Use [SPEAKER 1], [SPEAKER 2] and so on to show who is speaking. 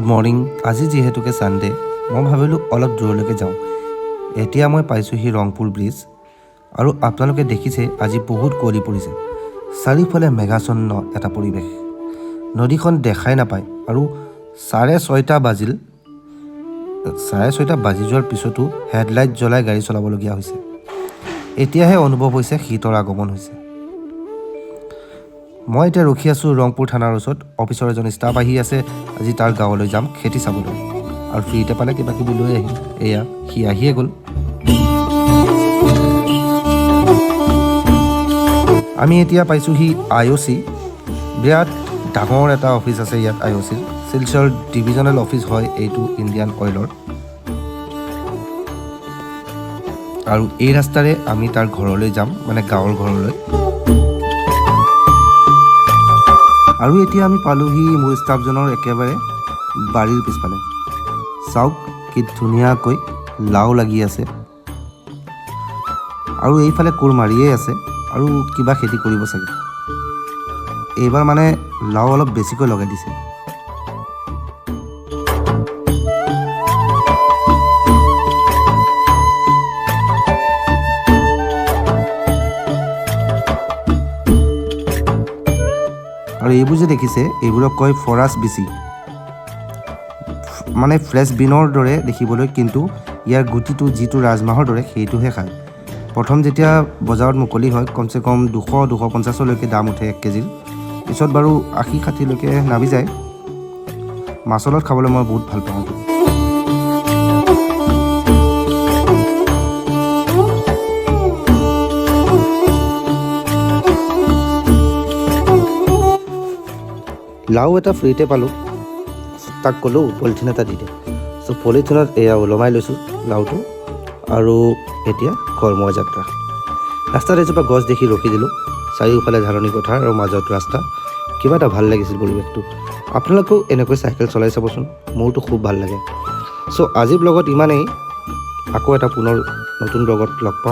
[SPEAKER 1] Good morning. আজি যিহেতুকে Sunday, মই ভাবিলোঁ অলপ দূৰলৈকে যাওঁ। এতিয়া মই পাইছোঁহি ৰংপুৰ ব্ৰিজ, আৰু আপোনালোকে দেখিছে আজি বহুত কুঁৱলী পৰিছে। চাৰিওফালে মেঘাচ্ছন্ন এটা পৰিৱেশ, নদীখন দেখাই নাপায়। আৰু 6:30 বাজিল। 6:30 বাজি যোৱাৰ পিছতো হেডলাইট জ্বলাই গাড়ী চলাবলগীয়া হৈছে। এতিয়াহে অনুভৱ হৈছে শীতৰ আগমন হৈছে। মই এতিয়া ৰখি আছোঁ ৰংপুৰ থানাৰ ওচৰত। অফিচৰ এজন ষ্টাফ আহি আছে। আজি তাৰ গাঁৱলৈ যাম খেতি চাবলৈ, আৰু ফ্ৰীতে পালে কিবা কিবি লৈ আহিম। এয়া সি আহিয়ে গ'ল। আমি এতিয়া পাইছোঁহি IOC। বিৰাট ডাঙৰ এটা অফিচ আছে ইয়াত IOCৰ। শিলচৰ ডিভিজনেল অফিচ হয় এইটো ইণ্ডিয়ান অইলৰ। আৰু এই ৰাস্তাৰে আমি তাৰ ঘৰলৈ যাম, মানে গাঁৱৰ ঘৰলৈ। আৰু এতিয়া আমি পালোঁহি মোৰ ষ্টাফজনৰ একেবাৰে বাৰীৰ পিছফালে। চাওক কি ধুনীয়াকৈ লাও লাগি আছে, আৰু এইফালে কোৰ মাৰিয়ে আছে, আৰু কিবা খেতি কৰিব চাগে। এইবাৰ মানে লাও অলপ বেছিকৈ লগাই দিছে। আৰু এইবোৰ যে দেখিছে, এইবোৰক কয় ফৰাছ বিচি, মানে ফ্ৰেছ বিনৰ দৰে দেখিবলৈ, কিন্তু ইয়াৰ গুটিটো যিটো ৰাজমাহৰ দৰে সেইটোহে খায়। প্ৰথম যেতিয়া বজাৰত মুকলি হয় কমচে কম 200-250লৈকে দাম উঠে 1 কেজিৰ। পিছত বাৰু 80-60লৈকে নামি যায়। মাছৰ লগত খাবলৈ মই বহুত ভাল পাওঁ। লাও এটা ফ্ৰীতে পালোঁ, তাক ক'লোঁ পলিথিন এটা দি দে। চ' পলিথিনত এয়া ওলমাই লৈছোঁ লাওটো, আৰু এতিয়া কৰ্মৰ যাত্ৰা। ৰাস্তাত এজোপা গছ দেখি ৰখি দিলোঁ। চাৰিওফালে ধাৰণি পথাৰ আৰু মাজত ৰাস্তা। কিবা এটা ভাল লাগিছিল পৰিৱেশটো। আপোনালোকেও এনেকৈ চাইকেল চলাই চাবচোন, মোৰতো খুব ভাল লাগে। চ' আজি ব্লগত ইমানেই। আকৌ এটা পুনৰ নতুন ব্লগত লগ পাম।